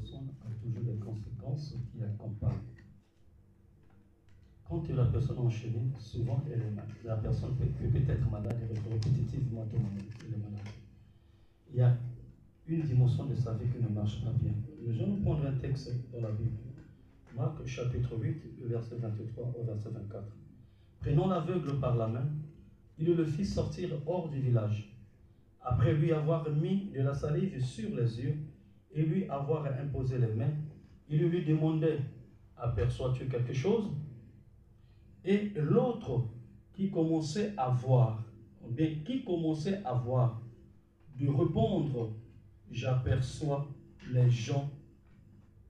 personne a toujours des conséquences qui accompagnent. Quand la personne est enchaînée, souvent la personne peut être malade répétitivement, elle est malade. Il y a une dimension de sa vie qui ne marche pas bien. Nous allons prendre un texte dans la Bible. Marc chapitre 8, verset 23 au verset 24. Prenant l'aveugle par la main, il le fit sortir hors du village. Après lui avoir mis de la salive sur les yeux et lui avoir imposé les mains, il lui demandait, aperçois-tu quelque chose? Et l'autre qui commençait à voir, ou bien qui commençait à voir, de répondre, j'aperçois les gens.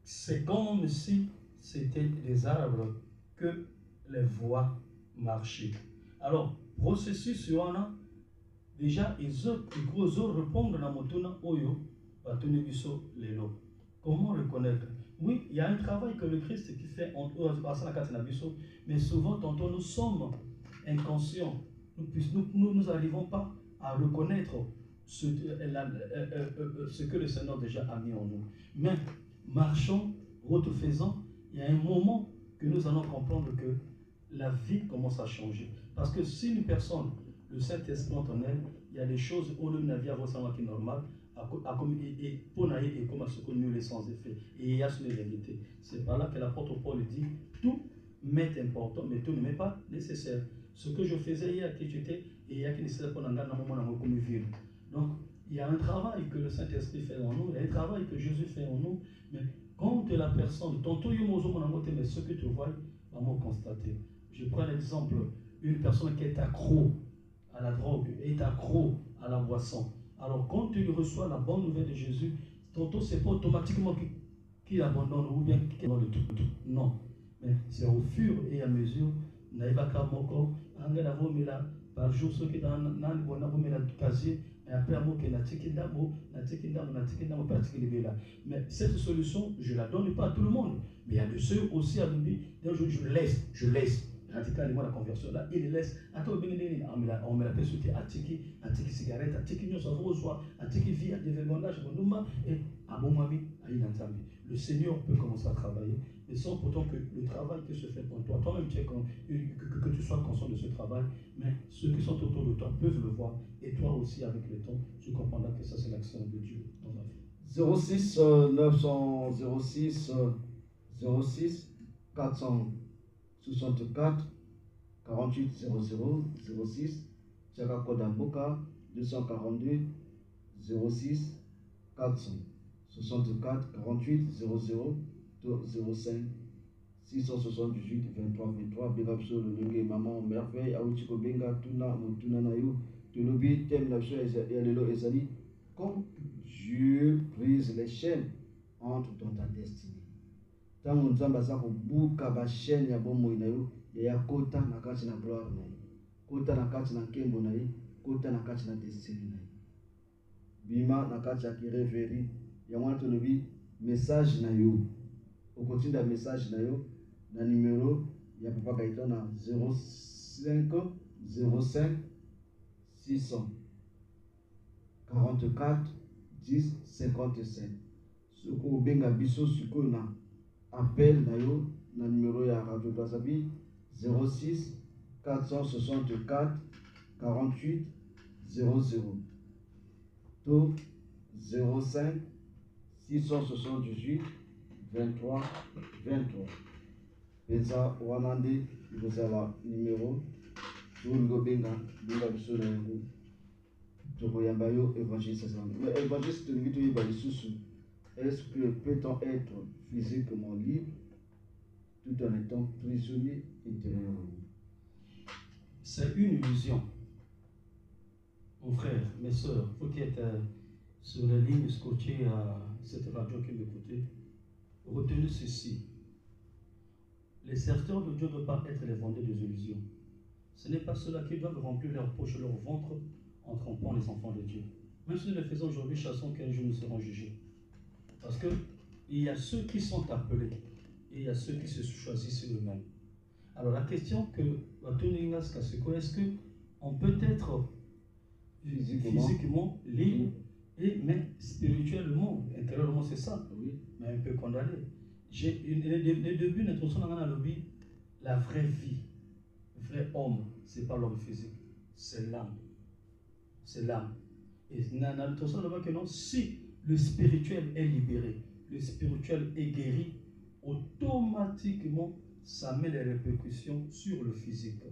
C'est comme si c'était des arbres que les voies marchaient. Alors, processus wana déjà ils répondre na motuna oyo batone biso lelo. Comment reconnaître? Oui, il y a un travail que le Christ qui fait en mais souvent tantôt nous sommes inconscients. Nous n'arrivons pas à reconnaître ce que le Seigneur déjà a mis en nous. Mais marchons, route faisant, il y a un moment que nous allons comprendre que la vie commence à changer. Parce que si une personne, le Saint-Esprit en elle, il y a des choses où nous n'avions pas qui est normal, et pour naïe et comme ce que nous les sans effet. Et il y a ce vérité. C'est par là que l'apôtre Paul dit tout m'est important, mais tout ne m'est pas nécessaire. Ce que je faisais hier, qui j'étais, et il y a qui nécessaire pour un moment comme vivre. Donc, il y a un travail que le Saint-Esprit fait en nous, il y a un travail que Jésus fait en nous, mais quand la personne, tantôt mais ce que tu vois, vraiment constater. Je prends l'exemple, une personne qui est accro à la drogue, est accro à la boisson. Alors, quand tu reçois la bonne nouvelle de Jésus, tantôt ce n'est pas automatiquement qu'il abandonne ou bien qu'il dans le tout. Non. Mais c'est au fur et à mesure, naïbaka moko, angela vomila, par jour, ceux qui dans le casier, et après, mais cette solution, je ne la donne pas à tout le monde. Mais il y a de ceux aussi à nous dire, je laisse. Radicalement la conversion là, il laisse. On me l'appelle sur Atiki cigarette, Atiki nous avons soit Atiki vie de vergondage, et à bon mami, à Inantambi. Le Seigneur peut commencer à travailler, mais sans pourtant que le travail que se fait pour toi, toi-même tu es que tu sois conscient de ce travail, mais ceux qui sont autour de toi peuvent le voir, et toi aussi avec le temps, tu comprendras que ça c'est l'action de Dieu dans la vie. 06 906 06 464 48 00 06 Tchaka Kodamboka 242 06 464 48 00 05 678 23 23 Bengapso le maman merveille Aouchiko Benga Tuna Mutuna Nayo Tunubi thème la chose et le Ezali comme Dieu brise les chaînes entre dans ta destinée. Tant que nous avons buka ba chaîne ya bomoi na yo ya kota na kati na gloire na yo kota na kati na kembo na yo kota na kati na destinée na yo bima na kati ya kireveri ya mwana tolobi message na yo okotinda message na yo na numéro ya papa Gaëtan na 05 05 600 44 10 57 soko benga biso sikoyo na appel na yo na numéro ya Radio Bazabi 06 464 48 00 to 05 678 23 23 Peza Wanande Ibozala numéro Tulgo Benga biso na yango tokoyamba yo évangéliste mais évangéliste tolingito yeba lisusu. Est-ce que peut-on être physiquement libre tout en étant prisonnier intérieurement? C'est une illusion. Mon frère, mes soeurs, vous qui êtes sur les lignes scotchées à cette radio qui m'écoutez, retenez ceci. Les serviteurs de Dieu ne doivent pas être les vendeurs des illusions. Ce n'est pas ceux-là qui doivent remplir leur poche, leur ventre en trompant les enfants de Dieu. Même si nous le faisons aujourd'hui, chassons qu'un jour nous serons jugés. Parce qu'il y a ceux qui sont appelés et il y a ceux qui se choisissent eux-mêmes. Alors la question que est-ce qu'on peut être physiquement libre Mais spirituellement, intérieurement, c'est ça. Oui. Mais un peu condamné. Les débuts d'introduction dans la lobby, la vraie vie, le vrai homme, ce n'est pas l'homme physique, c'est l'âme. C'est l'âme. Et dans l'introduction, on voit que non, si le spirituel est libéré, le spirituel est guéri, automatiquement, ça met les répercussions sur le physique.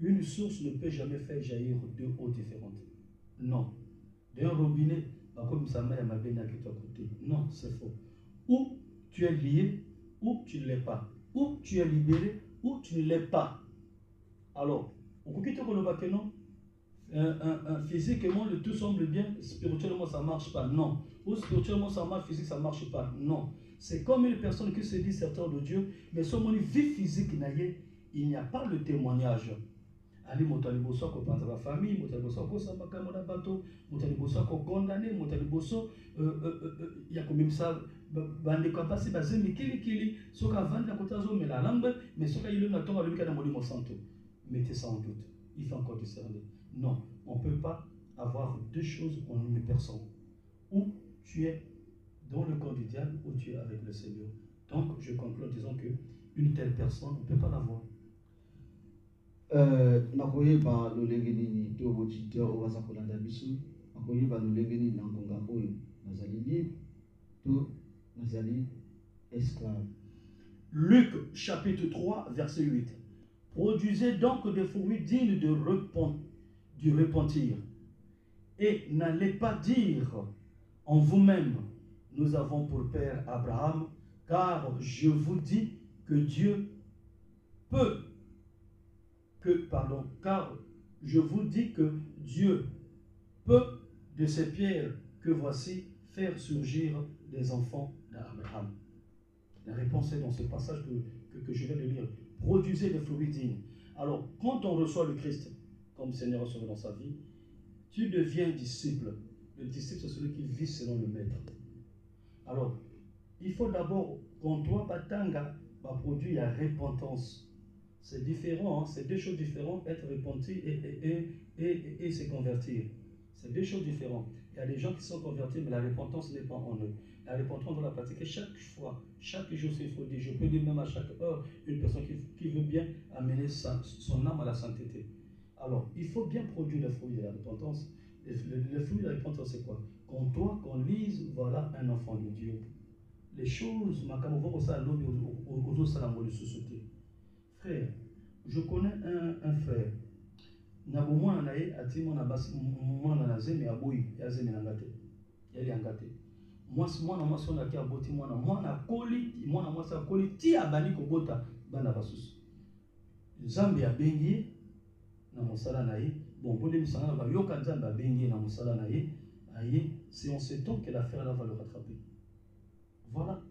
Une source ne peut jamais faire jaillir deux eaux différentes. Non. D'un robinet, comme ça m'a bien à côté. Non, c'est faux. Ou tu es lié, ou tu ne l'es pas. Ou tu es libéré, ou tu ne l'es pas. Alors, on peut quitter que non. Physiquement, le tout semble bien, spirituellement, ça ne marche pas. Non. Ou spirituellement, ça marche, physique, ça ne marche pas. Non. C'est comme une personne qui se dit serviteur de Dieu, mais son vie physique, il n'y a pas le témoignage. Ali motali boso ko panza la famille, motali boso ko sambaka mona bato, motali boso ko condamné, motali boso ya ko même ça bande ko passer bazemi kili soka vanda ko tazo mela lambe, mais soka yilo na tonga lubika na molimo santo. Mettez ça en doute. Il faut encore discerner. Non, on ne peut pas avoir deux choses en une personne. Ou tu es dans le camp du diable, ou tu es avec le Seigneur. Donc, je conclue en disant que une telle personne, on ne peut pas l'avoir. Nakoyeba lolenge nini to auditeur obaza kolanda biso nakoyeba lolenge nini na ngonga oyo nazali libre to nazali esclave. Luc chapitre 3 verset 8. Produisez donc des fruits dignes du repentir et n'allez pas dire en vous-même nous avons pour père Abraham, car je vous dis que Dieu peut car je vous dis que Dieu peut de ces pierres que voici faire surgir des enfants d'Abraham. La réponse est dans ce passage que je viens de lire. Produisez des fruits dignes. Alors, quand on reçoit le Christ comme Seigneur reçoit dans sa vie, tu deviens disciple. Le disciple, c'est celui qui vit selon le maître. Alors, il faut d'abord, quand toi, Batanga, va produire la repentance. C'est différent, hein? C'est deux choses différentes, être repenti et se convertir. C'est deux choses différentes. Il y a des gens qui sont convertis, mais la repentance n'est pas en eux. La repentance, on doit la pratiquer chaque fois, chaque jour, il faut dire. Je peux dire même à chaque heure, une personne qui veut bien amener son âme à la sainteté. Alors, il faut bien produire les fruits de la repentance. Les fruits de la repentance, c'est quoi? Quand toi, qu'on lise, voilà un enfant de Dieu. Les choses, aux autres société. Frère, je connais un frère. Nabomwana naye ati mwana basi mwana na zemi aboyi ya zemi na ngate. Yali angate. Mwana mwasi on aki aboti mwana koli mwana mwasi akoli ti abani kobota bana basusu. Nzambe abengi na mosala na ye. Bon, pour les missionnaires, il va y avoir Nzambe abengi na mosala na ye. C'est en ce temps que l'affaire là va le rattraper. Voilà.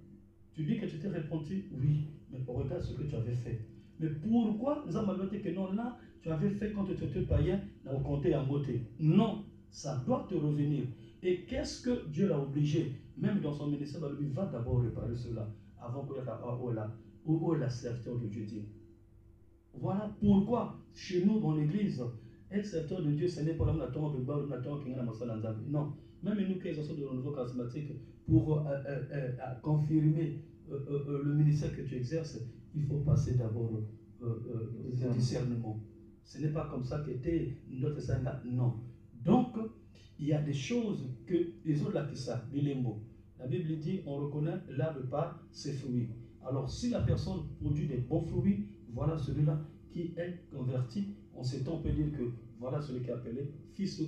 Tu dis que tu t'es repenti, oui, mais regarde ce que tu avais fait. Mais pourquoi nous avons dit que non, là, tu avais fait quand tu étais païen, on comptait en beauté. Non, ça doit te revenir. Et qu'est-ce que Dieu l'a obligé? Même dans son ministère, il va d'abord réparer cela avant qu'il y ait la serviteur de Dieu dit. Voilà pourquoi, chez nous, dans l'église, être serviteur de Dieu, ce n'est pas l'homme d'attendre de boire, l'homme d'attendre qu'il y ait la masse. Non. Même nous qui sommes de renouveau charismatique, pour confirmer le ministère que tu exerces, il faut passer d'abord le discernement. Ce n'est pas comme ça qu'était notre Seigneur. Non. Donc, il y a des choses que les autres là qui savent, les mots. La Bible dit on reconnaît l'arbre par ses fruits. Alors, si la personne produit des bons fruits, voilà celui-là qui est converti. En ce temps, on peut dire que voilà celui qui est appelé fils ou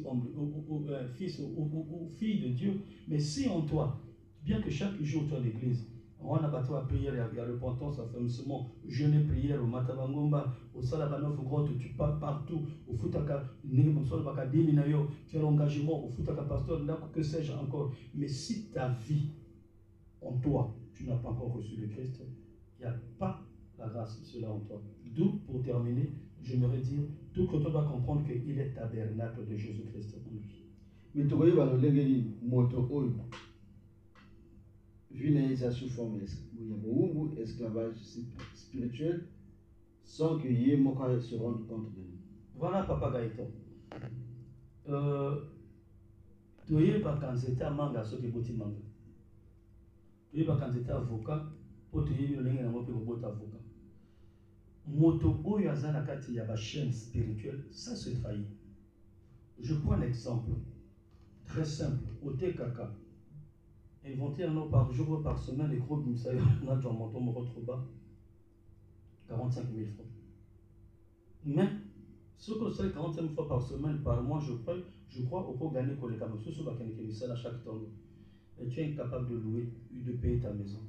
fille de Dieu. Mais si en toi, bien que chaque jour tu es à l'église, on a battu à prière, il y a repentance, affermissement, jeûne et prière, au matabangomba, au salabanof, au grotte, tu pars partout, au foutaka, tu as l'engagement, au foutaka pasteur, que sais-je encore. Mais si ta vie, en toi, tu n'as pas encore reçu le Christ, il n'y a pas la grâce de cela en toi. D'où, pour terminer, j'aimerais dire, tout que tu dois comprendre qu'il est tabernacle de Jésus-Christ en lui. Mais tu vois, le moto vu sous forme esclavage spirituel sans que Yémoka se rende compte de nous. Voilà, Papa Gaëtan. toyeba kanzeta manga soki boti manga. Toyeba kanzeta avocat po toyebi lolenge nango pe kobota avocat. Moto oyo aza na kati ya ba chaîne spirituelle, ça se faillit. Je prends un exemple très simple. Ote kaka. Inventer un an par jour ou par semaine, les gros bimsaïs, on a dans mon tombe trop bas, 45 000 francs. Mais, ce que c'est 45 000 fois par semaine, par mois, je crois, on peut gagner pour les caméras. Ce que c'est à chaque temps. Et tu es incapable de louer, de payer ta maison.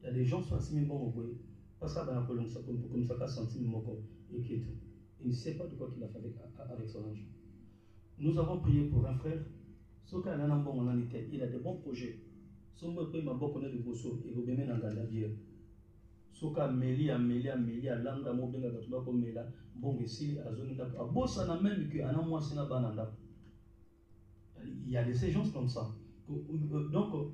Il y a des gens qui sont à 6 000 bons au bout. Parce que ça comme ça, 100 000 moko et qui est tout. Il ne sait pas de quoi qu'il a fait avec son argent. Nous avons prié pour un frère. Il a des bons projets. Son mot est bon connaît de Bosso et vous bien dans la bière. Soka meli a langa mo benga batuba ko mela bonge si azoni da a bossa na même que ana moi sina bananda. Il y a des gens comme ça. Donc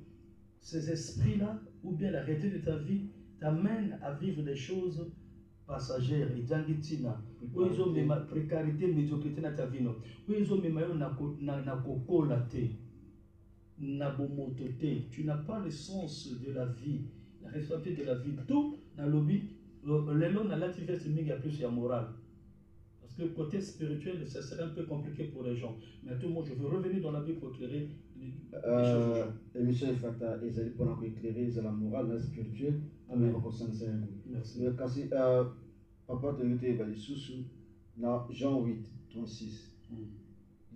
ces esprits là ou bien la réalité de ta vie t'amène à vivre des choses passagères et jangitina. Où ils ont même précarité, médiocrité dans ta vie non. Où ils ont même na kokolaté. Na bomototé. Tu n'as pas le sens de la vie. La responsabilité de la vie, tout dans le lobby, les lois dans l'activité, il y a plus de morale. Parce que côté spirituel, ça serait un peu compliqué pour les gens. Mais tout le monde, je veux revenir dans la Bible pour éclairer les choses. Et Michel Fata, ils allaient pour éclairer la morale, la spirituelle, Amen. Merci. Papa te dit, dans Jean 8, 36,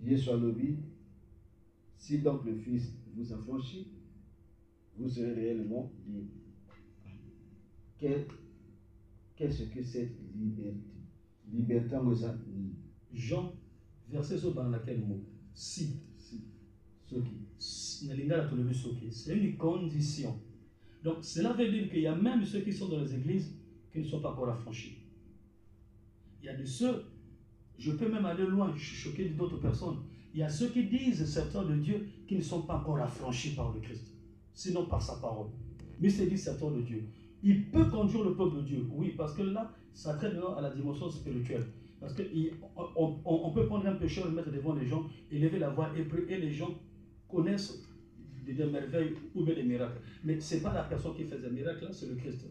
il est sur le lobby. Si donc le Fils vous affranchit, vous serez réellement libre. Qu'est-ce que cette liberté? Liberté en Jean, verset sur dans laquelle mot si. C'est une condition. Donc cela veut dire qu'il y a même ceux qui sont dans les églises qui ne sont pas encore affranchis. Il y a de ceux, je peux même aller loin, je suis choqué d'autres personnes. Il y a ceux qui disent serviteurs de Dieu qui ne sont pas encore affranchis par le Christ, sinon par sa parole. Mais c'est dit serviteur de Dieu. Il peut conduire le peuple de Dieu, oui, parce que là, ça traite maintenant à la dimension spirituelle. Parce qu'on peut prendre un pécheur, le mettre devant les gens, élever la voix et prier, et les gens connaissent des merveilles ou bien des miracles. Mais ce n'est pas la personne qui fait des miracles, là, c'est le Christ.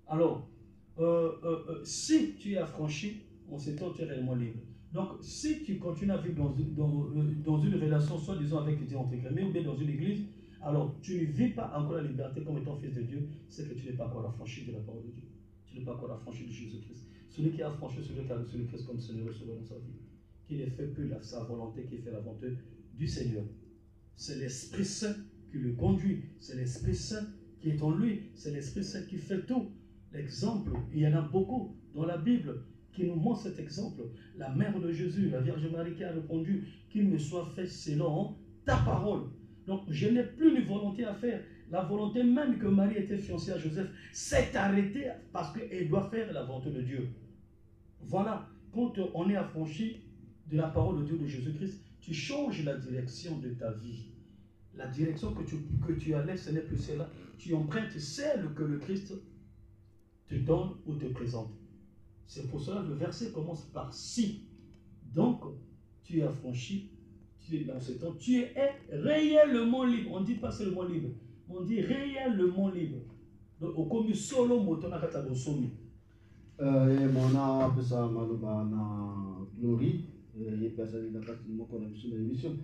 Alors, si tu es affranchi, on s'étend, tu es réellement libre. Donc, si tu continues à vivre dans une relation, soit disons avec Dieu entre guillemets, ou bien dans une église, alors tu ne vis pas encore la liberté comme étant fils de Dieu, c'est que tu n'es pas encore affranchi de la parole de Dieu. Tu n'es pas encore affranchi de Jésus-Christ. Celui qui a affranchi, celui qui a reçu le Christ comme Seigneur et Sauveur dans sa vie, qui ne fait plus sa volonté, qui fait la volonté du Seigneur. C'est l'Esprit Saint qui le conduit, c'est l'Esprit Saint qui est en lui, c'est l'Esprit Saint qui fait tout. L'exemple, il y en a beaucoup dans la Bible qui nous montre cet exemple. La mère de Jésus, la Vierge Marie qui a répondu qu'il me soit fait selon ta parole. Donc je n'ai plus de volonté à faire. La volonté même que Marie était fiancée à Joseph s'est arrêtée parce qu'elle doit faire la volonté de Dieu. Voilà, quand on est affranchi de la parole de Dieu de Jésus-Christ, tu changes la direction de ta vie. La direction que tu allais, ce n'est plus celle-là. Tu empruntes celle que le Christ te donne ou te présente. C'est pour cela que le verset commence par si. Donc, tu es affranchi, tu es dans ce temps, tu es réellement libre. On ne dit pas seulement libre, on dit réellement libre. Donc, au commis solo moton akata bosomi. Mon appelle ça maloba na glory. Et personne n'a pas de mots qu'on a vu sur l'émission.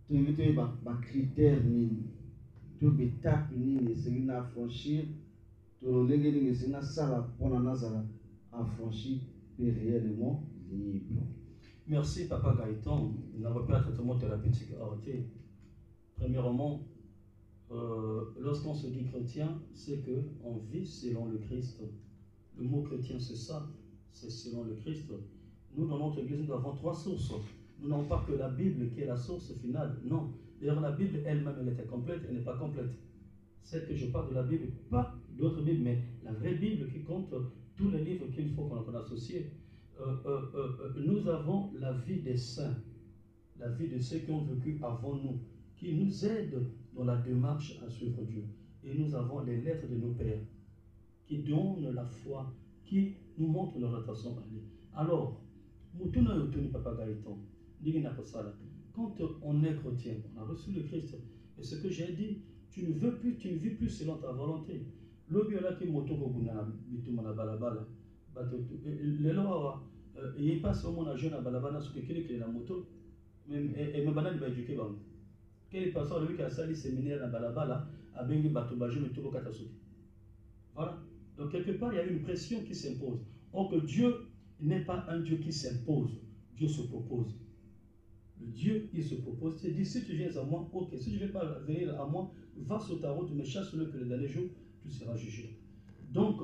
Tu veux ba critère ni, tu veux étape ni, c'est une affranchir. Tu veux l'église c'est une salle pour la nazara affranchi et réellement libre. Merci Papa Gaëtan. Nous n'avons pas un traitement thérapeutique arrêté. Premièrement, lorsqu'on se dit chrétien, c'est qu'on vit selon le Christ. Le mot chrétien, c'est ça, c'est selon le Christ. Nous, dans notre église, nous avons 3 sources. Nous n'avons pas que la Bible qui est la source finale. Non. D'ailleurs, la Bible elle-même, elle était complète, elle n'est pas complète. C'est que je parle de la Bible, pas d'autres Bibles, mais la vraie Bible qui compte tous les livres qu'il faut qu'on associe. Nous avons la vie des saints, la vie de ceux qui ont vécu avant nous, qui nous aident dans la démarche à suivre Dieu. Et nous avons les lettres de nos pères, qui donnent la foi, qui nous montrent leur attention à lui. Alors, Mutuna Yotuni Papa Gaëtan, quand on est chrétien, on a reçu le Christ. Et ce que j'ai dit, tu ne vis plus selon ta volonté. Lobi ola ki moto ko buna bituma na balabala. Lelo awa, il passe au monde à jeune à balabala sur quelqu'un qui est la moto. Et me banane va éduquer bang. Quel pasteur lui qui a sali séminaire na balabala a bengi bato bajo me toko katasuki. Voilà. Donc quelque part il y a une pression qui s'impose. Or que Dieu n'est pas un Dieu qui s'impose. Dieu se propose. Le Dieu, il se propose. Il dit, si tu viens à moi, ok. Si tu ne veux pas venir à moi, va sur ta route, mais chasse-le que le dernier jour, tu seras jugé. Donc,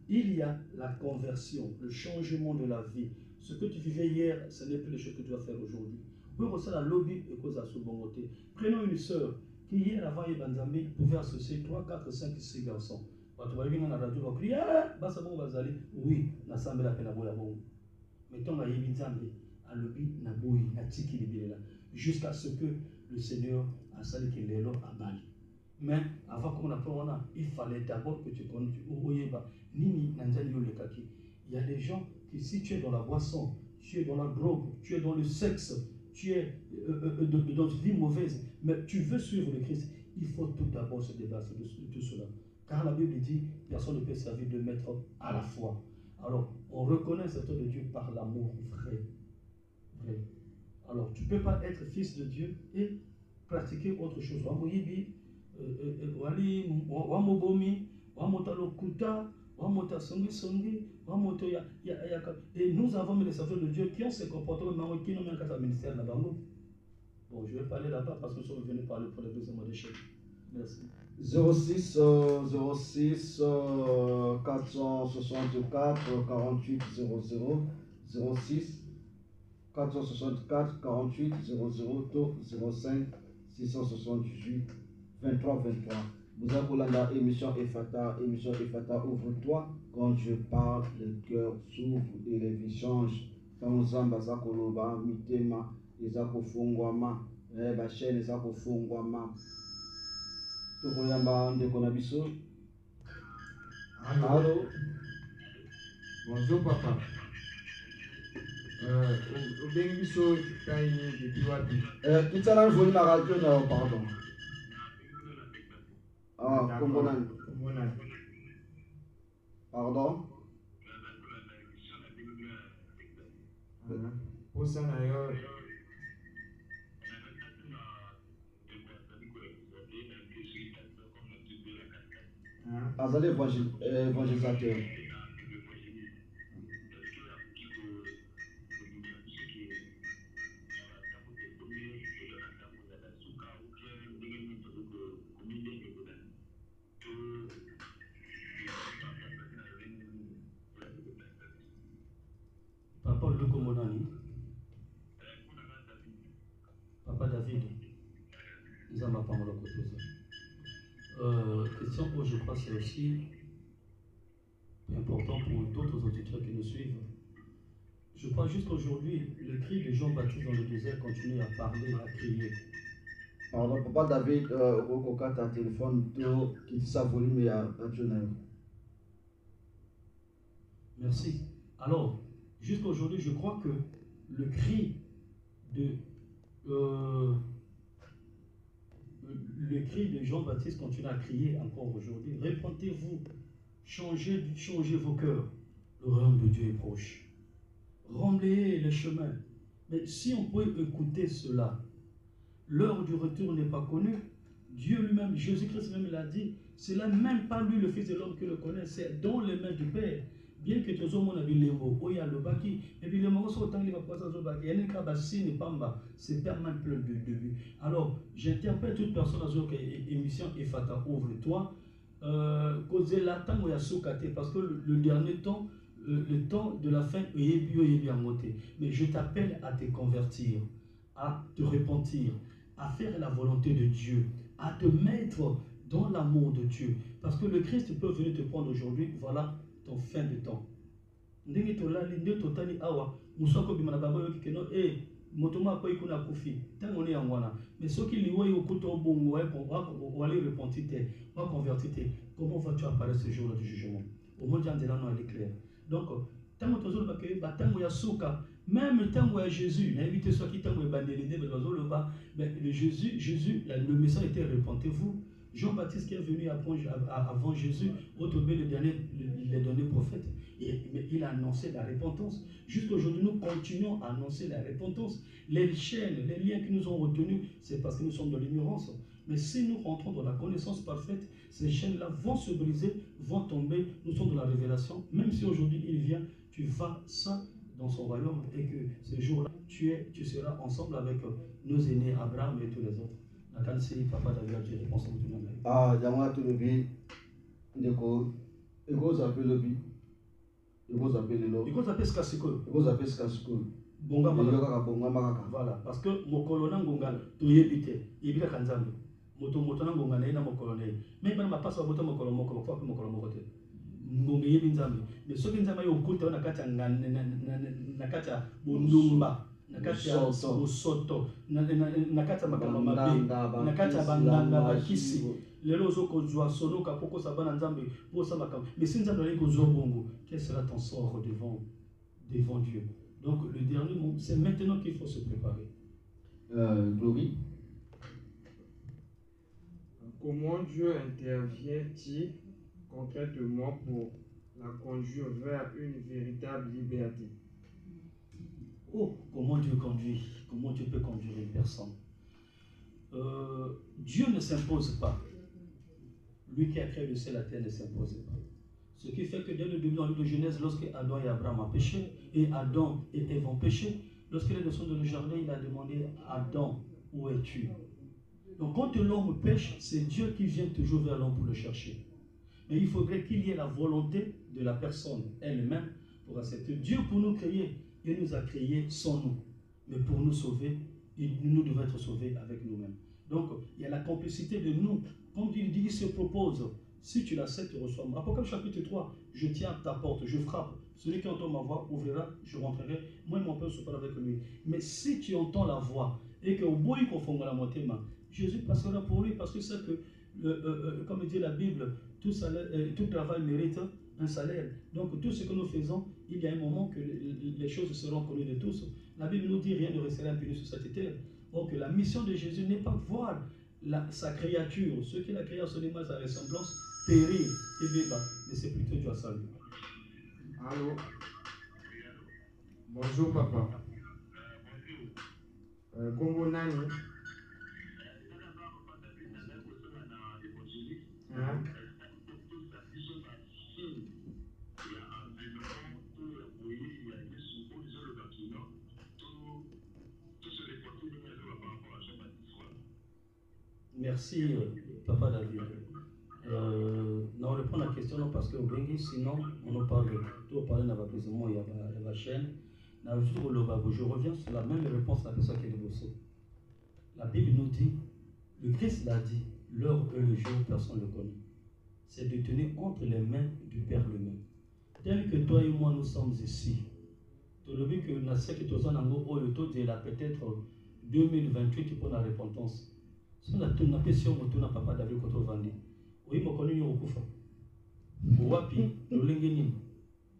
il y a la conversion, le changement de la vie. Ce que tu vivais hier, ce n'est plus les choses que tu dois faire aujourd'hui. Prenons une sœur qui hier avant Ebanzambi pouvait associer 3, 4, 5, 6 garçons. Oui, l'assemblée appelle la boya bon. Mettons à Ebanzambi. Jusqu'à ce que le Seigneur a sali que l'élo a bali. Mais avant qu'on apprenne, il fallait d'abord que tu connaisses. Il y a des gens qui, si tu es dans la boisson, tu es dans la drogue, tu es dans le sexe, tu es dans une vie mauvaise, mais tu veux suivre le Christ, il faut tout d'abord se débarrasser de tout cela. Car la Bible dit, personne ne peut servir de maître à la fois. Alors, on reconnaît cet homme de Dieu par l'amour vrai. Alors, tu ne peux pas être fils de Dieu et pratiquer autre chose. Et nous avons mis les serviteurs de Dieu qui ont ces comportements qui n'ont même qu'à ministère là-bas. Bon, je vais parler là-bas parce que nous sommes venus parler pour les deuxième mois de chèque. Merci. 06 464 48 00 06 464 48 00 05 678 23 23. Vous avez la émission Ephata ouvre-toi. Quand je parle, le cœur s'ouvre et les vies changent. Quand Zamba Zakoloba, Mitema, Ezako Fungwama, Bachen Ezako Fungwama. Tokoyamba Ndeko Nabiso. Allô. Bonjour papa. Obengiso taini depuis wapi? Kitana volume la radio na pardon. Ah, Kombonan. Pardon? Pour ça d'ailleurs. Azali évangélisateur. Papa le Komonani. Papa David. Ils ont ma parole à côté de ça. Question que je crois c'est aussi important pour d'autres auditeurs qui nous suivent. Je crois jusqu'aujourd'hui, le cri de Jean-Baptiste dans le désert continue à parler, à crier. Pardon, Papa David, au cas de téléphone, qui dit ça volume et à Journal. Merci. Alors, jusqu'aujourd'hui, je crois que le cri de Jean-Baptiste continue à crier encore aujourd'hui. Répentez-vous, changez vos cœurs. Le royaume de Dieu est proche. Remblayez les chemins. Mais si on peut écouter cela, l'heure du retour n'est pas connue. Dieu lui-même, Jésus-Christ même l'a dit, c'est là même pas lui le Fils de l'homme qui le connaît, c'est dans les mains du Père. Bien que tout le monde a vu les mots, il y a le baki, et puis les mots sont autant qu'il va passer au baki. Il y a un cas de pamba, c'est tellement plein de début. Alors, j'interpelle toute personne à cette émission Ephata ouvre-toi, causer l'attente où il y a soukate, parce que le dernier temps, le temps de la fin est bien monté. Mais je t'appelle à te convertir, à te repentir, à faire la volonté de Dieu, à te mettre dans l'amour de Dieu. Parce que le Christ peut venir te prendre aujourd'hui, voilà ton fin de temps. Mais ceux qui comment vas-tu apparaître ce jour-là du jugement? Au monde, il est clair. Donc, tant que tu as Même tant que Jésus, l'invité soit qui tant que le Jésus, le message était repentez-vous. Jean-Baptiste qui est venu avant Jésus, les derniers prophètes, mais il a annoncé la repentance. Jusqu'aujourd'hui, nous continuons à annoncer la repentance. Les chaînes, les liens qui nous ont retenus, c'est parce que nous sommes dans l'ignorance. Mais si nous rentrons dans la connaissance parfaite, ces chaînes-là vont se briser, vont tomber. Nous sommes dans la révélation. Même si aujourd'hui il vient, tu vas saint dans son royaume et que ce jour-là, tu seras ensemble avec nos aînés, Abraham et tous les autres. Papa David, tu réponds à tout le monde. Ah, j'aimerais te lever. Il faut appeler le bi. Il faut appeler le lot. Il faut appeler ce casicole. Il faut appeler ce casicole. Bonga voilà, parce que mon colonel Gonga, tu y es il y a Kanzambe. Moto na Gonga na mokolo na mais même ma passe moto mokolo moko faut que mokolo moko te. Ngonga yebi nzambe. Mais ce que nzambe yo kuta na kata na kata bundumba. Nakata Soto, Nakata Makamabe, Nakata Bandanga Bakisi, Lelo Zoko Zoa Sono Kapoko Sabana Nzambe, Posamakam. Mais si nous avons Bongo, quel sera ton sort devant Dieu? Donc le dernier mot, c'est maintenant qu'il faut se préparer. Glory. Comment Dieu intervient-il concrètement pour la conduire vers une véritable liberté? Oh, comment Dieu conduit? Comment Dieu peut conduire une personne? Dieu ne s'impose pas. Lui qui a créé le ciel et la terre ne s'impose pas. Ce qui fait que dès le début dans le livre de Genèse, lorsque Adam et Abraham ont péché, et Adam et Ève ont péché, lorsqu'il est descendu dans le jardin, il a demandé à Adam, où es-tu? Donc quand l'homme pêche, c'est Dieu qui vient toujours vers l'homme pour le chercher. Mais il faudrait qu'il y ait la volonté de la personne elle-même pour accepter. Dieu pour nous créer, il nous a créés sans nous. Mais pour nous sauver, nous devons être sauvés avec nous-mêmes. Donc, il y a la complicité de nous. Comme il dit, il se propose. Si tu l'acceptes, tu reçois. Apocalypse chapitre 3, je tiens à ta porte, je frappe. Celui qui entend ma voix ouvrira, je rentrerai. Moi et mon Père se parle avec lui. Mais si tu entends la voix et qu'au bout il confond la moitié, Jésus passera pour lui parce que c'est que, comme dit la Bible, tout travail mérite un salaire. Donc tout ce que nous faisons, il y a un moment que les choses seront connues de tous. La Bible nous dit rien ne restera impuni sur cette terre. Donc la mission de Jésus n'est pas de voir sa créature, ce qu'il a créé à son image, sa ressemblance, périr et vivre. Mais c'est plutôt Dieu à saluer. Allô? Bonjour papa. Congo Nani? Hein? Merci, Papa David. On reprend la question non parce que sinon on en parle. Tout parler n'a pas besoin, il y a la chaîne. Je reviens sur la même réponse à la personne qui est bossée. La Bible nous dit, le Christ l'a dit, l'heure et le jour, personne ne le connaît. C'est de tenir entre les mains du Père lui-même. Tel que toi et moi nous sommes ici. Tu as vu que nous avons peut-être 2028 pour la repentance. Si on a tout na pession motuna papa David koto vandi. Oui mo koni yo kufa. Wapi lolenge nini?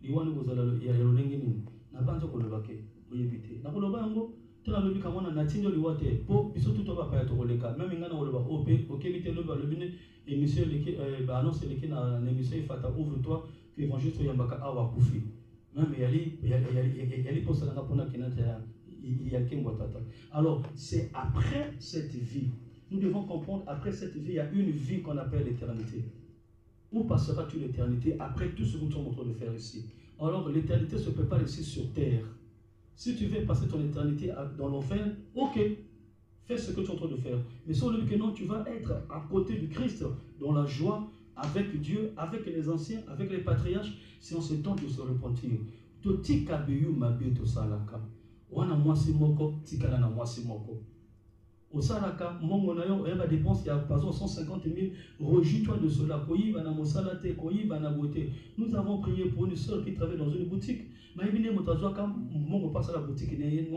Liwani kozala ya lolenge nini? Na banzo ko lobake oyebite. Na ko loba yango tena lobi kamona na tinjo liwate po biso tout ba pa to koleka. Même ngana oloba ope okebite loba lobine émission leki annonce leki na émission ifata ouvre-toi que évangile yambaka awa kufi. Même yali posa na pona kinata ya kengwa tata. Alors c'est après cette vie. Nous devons comprendre, après cette vie, il y a une vie qu'on appelle l'éternité. Où passera-tu l'éternité après tout ce que nous sommes en train de faire ici? Alors, l'éternité se prépare ici sur terre. Si tu veux passer ton éternité dans l'enfer, ok, fais ce que tu es en train de faire. Mais si on dit que non, tu vas être à côté du Christ, dans la joie, avec Dieu, avec les anciens, avec les patriarches, si on se tente de se repentir. Toti kabeyu mabito salaka. Wana mwasi moko, tikala na mwasi moko. Au Salaka, mon a dépense, il y a par exemple 150 000. Rejouis-toi de cela. Nous avons prié pour une soeur qui travaille dans une boutique. Mais passe à la boutique. Mais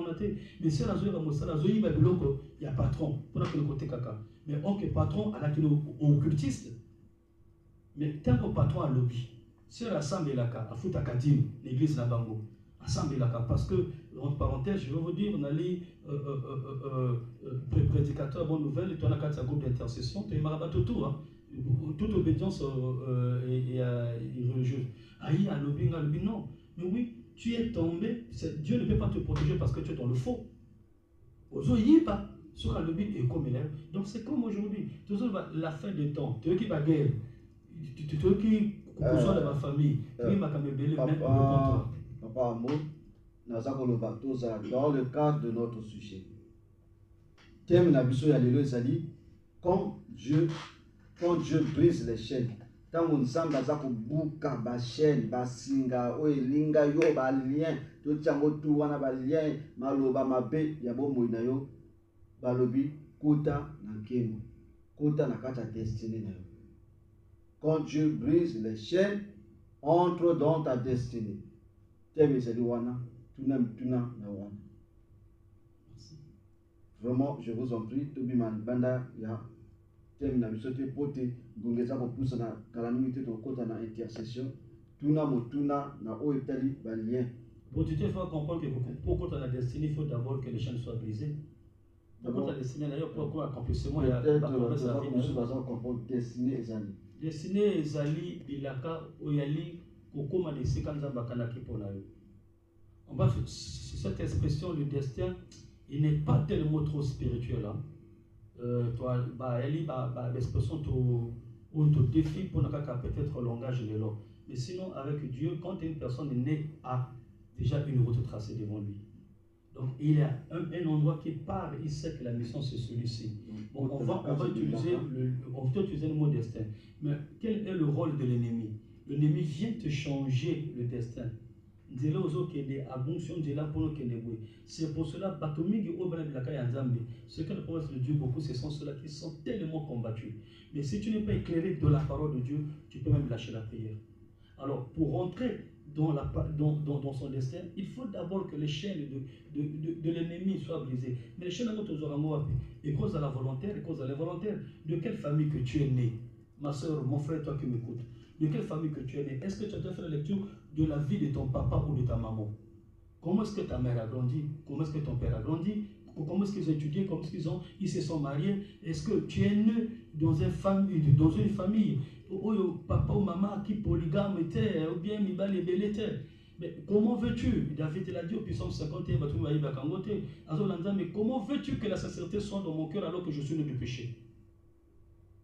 si il y a patron. Mais ok, patron à la occultiste. Mais tant que patron a lobby, si la Sambe Laka, a fout à Kadim, l'église Nabango. Parce que, entre parenthèses, je vais vous dire, on a les prédicateurs bonne nouvelle, et tu as un groupe d'intercession, tu es marabat tout, hein. Toute obédience et religieuse. Aïe, à l'obéi, non. Mais oui, tu es tombé, Dieu ne peut pas te protéger parce que tu es dans le faux. Ozo y pas, sur la lobby et comme élève. Donc c'est comme aujourd'hui, toujours la fin des temps, tu veux qui va guerre, tu veux qui besoin de ma famille, tu m'a quand même belé même contre toi. Papa Amo, dans le cadre de notre sujet. Thème Nabiso Yalelo Zali, quand Dieu brise les chaînes, tant on semble à ça bouka ba chaîne, ba singa, linga yo ba lien, to tiango tu wana ba lien, maloba mabe ya bo moina yo, balobi kota na nkemo, kota na kata destinée na yo. Quand Dieu brise les chaînes, entre dans ta destinée. Thème c'est wana, tuna na wana. Vraiment, je vous en prie, Tobi man banda ya thème na bisote pote gongeza ko pousa na calamité to kota na intercession, tuna motuna na o etali ba lien. Bon, tu te fais comprendre que pour kota na destinée, il faut d'abord que les chaînes soient brisées. Pour kota destinée d'ailleurs pour accomplissement il y a pas promesse à vie. Destinée ezali bilaka oyali kokoma de sekanza bakana kipona yo. En bref, cette expression du destin, il n'est pas tellement trop spirituel. Hein. L'expression te défie pour peut-être langage de l'homme. Mais sinon, avec Dieu, quand une personne est née, a déjà une route tracée devant lui. Donc, il y a un endroit qui part, il sait que la mission c'est celui-ci. Bon, on va utiliser le mot destin. Mais quel est le rôle de l'ennemi? L'ennemi vient te changer le destin. C'est pour cela ce que le prophète de Dieu beaucoup, ce sont ceux-là qui sont tellement combattus. Mais si tu n'es pas éclairé de la parole de Dieu, tu peux même lâcher la prière. Alors pour rentrer dans son destin, il faut d'abord que les chaînes de l'ennemi soient brisées. Mais les chaînes et cause à la volontaire, et cause à l'involontaire. De quelle famille que tu es né? Ma soeur, mon frère, toi qui m'écoutes, de quelle famille que tu es né? Est-ce que tu as fait la lecture de la vie de ton papa ou de ta maman? Comment est-ce que ta mère a grandi? Comment est-ce que ton père a grandi? Comment est-ce qu'ils ont étudié? Comment est-ce qu'ils se sont mariés? Est-ce que tu es né dans une famille où papa ou maman qui polygame était, ou bien Mibal et Bel était? Mais comment veux-tu? David l'a dit au Psaume 51, mais comment veux-tu que la sincérité soit dans mon cœur alors que je suis né du péché?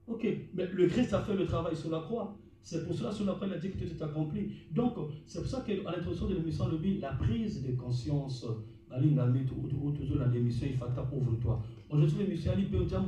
Ok, mais le Christ a fait le travail sur la croix. C'est pour cela, sur la croix, il a dit que tout est accompli. Donc, c'est pour ça qu'à l'introduction de l'émission, la prise de conscience, toujours dans l'émission, il faut ouvre-toi. Aujourd'hui, l'émission, elle peut dire,